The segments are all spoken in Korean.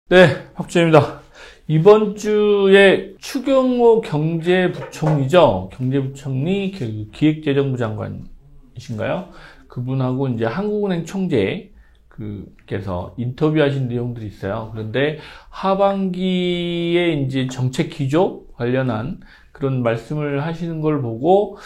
네, 박주입니다. 이번 주에 추경호 경제부총리죠. 경제부총리 기획재정부 장관이신가요? 그분하고 이제 한국은행 총재께서 인터뷰하신 내용들이 있어요. 그런데 하반기에 이제 정책 기조 관련한 그런 말씀을 하시는 걸 보고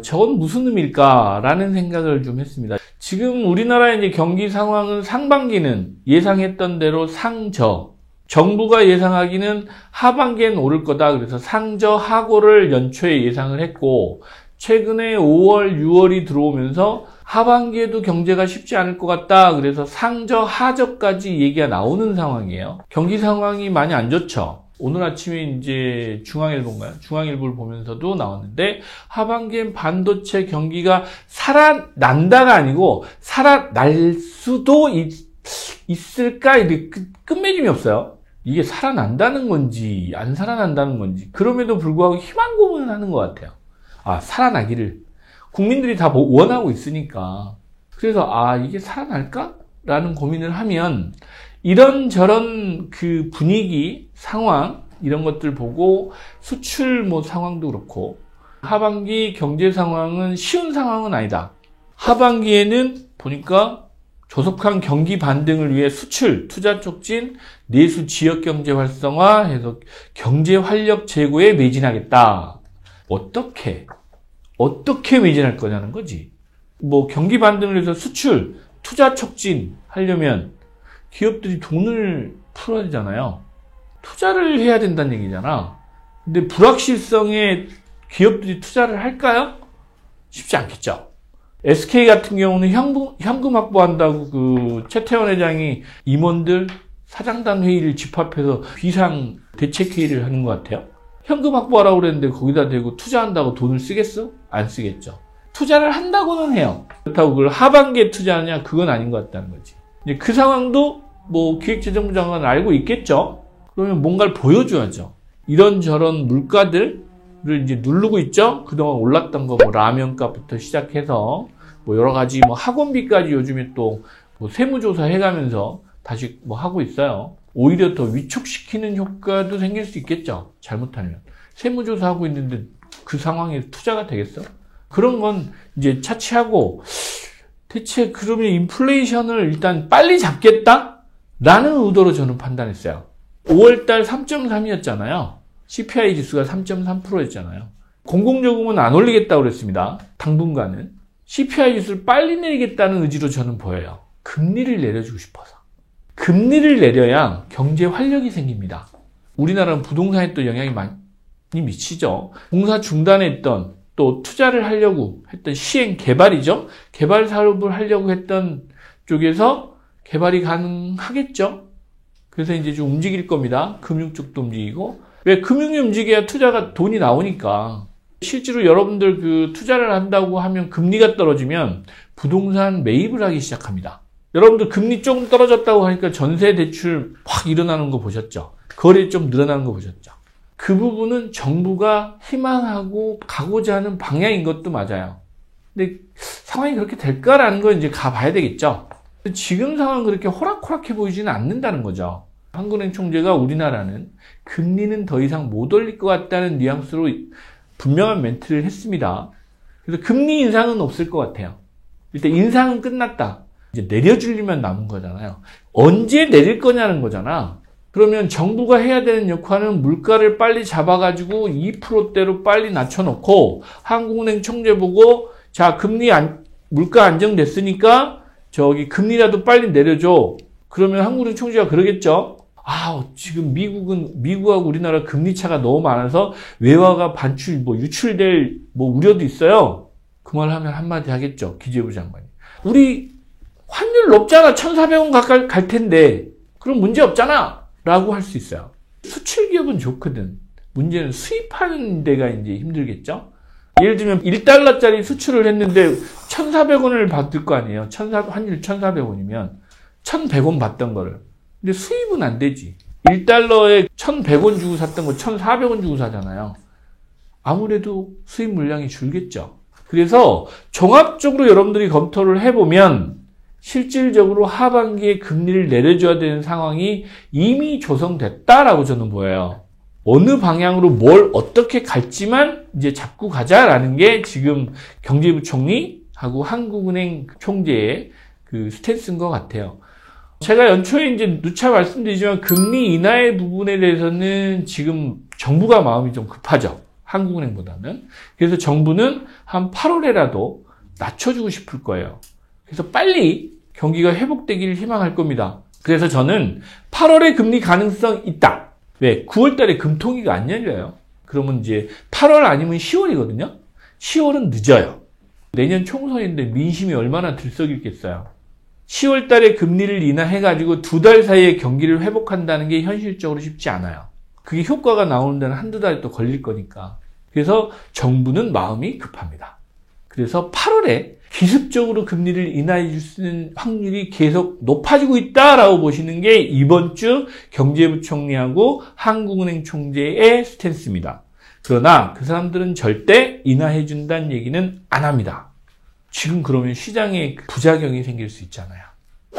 저건 무슨 의미일까라는 생각을 좀 했습니다. 지금 우리나라의 이제 경기 상황은 상반기는 예상했던 대로 상저, 정부가 예상하기는 하반기엔 오를 거다. 그래서 상저 하고를 연초에 예상을 했고, 최근에 5월, 6월이 들어오면서 하반기에도 경제가 쉽지 않을 것 같다. 그래서 상저, 하저까지 얘기가 나오는 상황이에요. 경기 상황이 많이 안 좋죠. 오늘 아침에 이제 중앙일보를 보면서도 나왔는데, 하반기엔 반도체 경기가 살아난다가 아니고 살아날 수도 있을까? 이게 끝맺음이 없어요. 이게 살아난다는 건지 안 살아난다는 건지. 그럼에도 불구하고 희망 고문을 하는 것 같아요. 살아나기를 국민들이 다 원하고 있으니까. 그래서 이게 살아날까? 라는 고민을 하면 이런저런 그 분위기, 상황 이런 것들 보고 수출 상황도 그렇고 하반기 경제 상황은 쉬운 상황은 아니다. 하반기에는 보니까 조속한 경기 반등을 위해 수출, 투자 촉진, 내수 지역 경제 활성화해서 경제 활력 제고에 매진하겠다. 어떻게 매진할 거냐는 거지. 경기 반등을 위해서 수출, 투자 촉진 하려면 기업들이 돈을 풀어야 되잖아요. 투자를 해야 된다는 얘기잖아. 근데 불확실성에 기업들이 투자를 할까요? 쉽지 않겠죠. SK 같은 경우는 현금 확보한다고 최태원 회장이 임원들 사장단 회의를 집합해서 비상 대책 회의를 하는 것 같아요. 현금 확보하라고 그랬는데 거기다 대고 투자한다고 돈을 쓰겠어? 안 쓰겠죠. 투자를 한다고는 해요. 그렇다고 그걸 하반기에 투자하냐? 그건 아닌 것 같다는 거지. 이제 그 상황도 기획재정부 장관은 알고 있겠죠. 그러면 뭔가를 보여줘야죠. 이런저런 물가들을 이제 누르고 있죠. 그동안 올랐던 거 라면값부터 시작해서 여러 가지 학원비까지 요즘에 또 세무조사 해가면서 다시 하고 있어요. 오히려 더 위축시키는 효과도 생길 수 있겠죠. 잘못하면. 세무조사하고 있는데 그 상황에 투자가 되겠어? 그런 건 이제 차치하고 대체 그러면 인플레이션을 일단 빨리 잡겠다? 라는 의도로 저는 판단했어요. 5월달 3.3이었잖아요. CPI 지수가 3.3%였잖아요. 공공요금은 안 올리겠다고 그랬습니다. 당분간은. CPI 지수를 빨리 내리겠다는 의지로 저는 보여요. 금리를 내려주고 싶어서. 금리를 내려야 경제 활력이 생깁니다. 우리나라는 부동산에 또 영향이 많이 미치죠. 공사 중단했던 또 투자를 하려고 했던 시행 개발이죠. 개발 사업을 하려고 했던 쪽에서 개발이 가능하겠죠. 그래서 이제 좀 움직일 겁니다. 금융 쪽도 움직이고. 왜 금융이 움직여야 돈이 나오니까. 실제로 여러분들 투자를 한다고 하면 금리가 떨어지면 부동산 매입을 하기 시작합니다. 여러분들 금리 조금 떨어졌다고 하니까 전세 대출 확 일어나는 거 보셨죠? 거래 좀 늘어나는 거 보셨죠? 그 부분은 정부가 희망하고 가고자 하는 방향인 것도 맞아요. 근데 상황이 그렇게 될까라는 건 이제 가봐야 되겠죠. 지금 상황은 그렇게 호락호락해 보이지는 않는다는 거죠. 한국은행 총재가 우리나라는 금리는 더 이상 못 올릴 것 같다는 뉘앙스로 분명한 멘트를 했습니다. 그래서 금리 인상은 없을 것 같아요. 일단 인상은 끝났다. 이제 내려줄 일만 남은 거잖아요. 언제 내릴 거냐는 거잖아. 그러면 정부가 해야 되는 역할은 물가를 빨리 잡아가지고 2%대로 빨리 낮춰놓고 한국은행 총재 보고 자 물가 안정됐으니까 금리라도 빨리 내려줘. 그러면 한국은행 총재가 그러겠죠. 지금 미국하고 우리나라 금리 차가 너무 많아서 외화가 유출될 우려도 있어요. 그 말 하면 한마디 하겠죠. 기재부 장관이. 우리 환율 높잖아. 1,400원 가까이 갈 텐데. 그럼 문제 없잖아. 라고 할 수 있어요. 수출 기업은 좋거든. 문제는 수입하는 데가 이제 힘들겠죠. 예를 들면 1달러짜리 수출을 했는데 1,400원을 받을 거 아니에요. 환율 1,400원이면 1,100원 받던 거를. 근데 수입은 안 되지. 1달러에 1,100원 주고 샀던 거 1,400원 주고 사잖아요. 아무래도 수입 물량이 줄겠죠. 그래서 종합적으로 여러분들이 검토를 해보면 실질적으로 하반기에 금리를 내려줘야 되는 상황이 이미 조성됐다라고 저는 보여요. 어느 방향으로 뭘 어떻게 갈지만 이제 잡고 가자라는 게 지금 경제부총리하고 한국은행 총재의 그 스탠스인 것 같아요. 제가 연초에 이제 누차 말씀드리지만 금리 인하의 부분에 대해서는 지금 정부가 마음이 좀 급하죠. 한국은행보다는. 그래서 정부는 한 8월에라도 낮춰주고 싶을 거예요. 그래서 빨리 경기가 회복되기를 희망할 겁니다. 그래서 저는 8월에 금리 가능성 있다. 왜? 9월 달에 금통위가 안 열려요. 그러면 이제 8월 아니면 10월이거든요. 10월은 늦어요. 내년 총선인데 민심이 얼마나 들썩이겠어요. 10월 달에 금리를 인하해가지고 2달 사이에 경기를 회복한다는 게 현실적으로 쉽지 않아요. 그게 효과가 나오는 데는 한두 달 또 걸릴 거니까. 그래서 정부는 마음이 급합니다. 그래서 8월에 기습적으로 금리를 인하해 줄 수 있는 확률이 계속 높아지고 있다라고 보시는 게 이번 주 경제부총리하고 한국은행 총재의 스탠스입니다. 그러나 그 사람들은 절대 인하해 준다는 얘기는 안 합니다. 지금 그러면 시장에 부작용이 생길 수 있잖아요.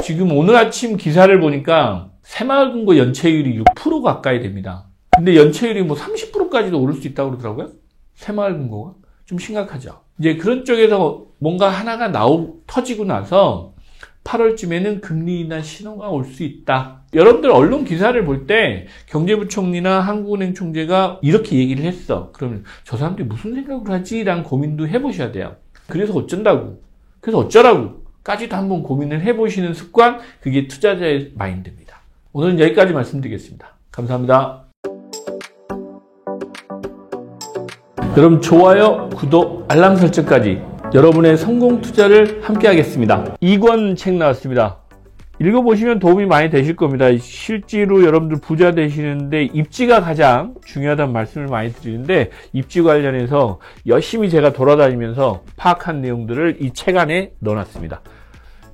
지금 오늘 아침 기사를 보니까 새마을금고 연체율이 6% 가까이 됩니다. 근데 연체율이 뭐 30%까지도 오를 수 있다고 그러더라고요. 새마을금고가. 좀 심각하죠. 이제 그런 쪽에서 뭔가 하나가 터지고 나서 8월쯤에는 금리 인하 신호가 올 수 있다. 여러분들 언론 기사를 볼 때 경제부총리나 한국은행 총재가 이렇게 얘기를 했어. 그러면 저 사람들이 무슨 생각을 하지? 라는 고민도 해보셔야 돼요. 그래서 어쩐다고. 그래서 어쩌라고. 까지도 한번 고민을 해보시는 습관, 그게 투자자의 마인드입니다. 오늘은 여기까지 말씀드리겠습니다. 감사합니다. 여러분 좋아요, 구독, 알람 설정까지 여러분의 성공 투자를 함께 하겠습니다. 2권 책 나왔습니다. 읽어보시면 도움이 많이 되실 겁니다. 실제로 여러분들 부자 되시는데 입지가 가장 중요하다는 말씀을 많이 드리는데 입지 관련해서 열심히 제가 돌아다니면서 파악한 내용들을 이 책 안에 넣어놨습니다.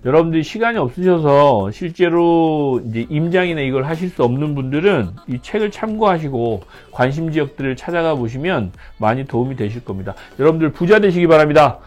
여러분들이 시간이 없으셔서 실제로 이제 임장이나 이걸 하실 수 없는 분들은 이 책을 참고하시고 관심 지역들을 찾아가 보시면 많이 도움이 되실 겁니다. 여러분들 부자 되시기 바랍니다.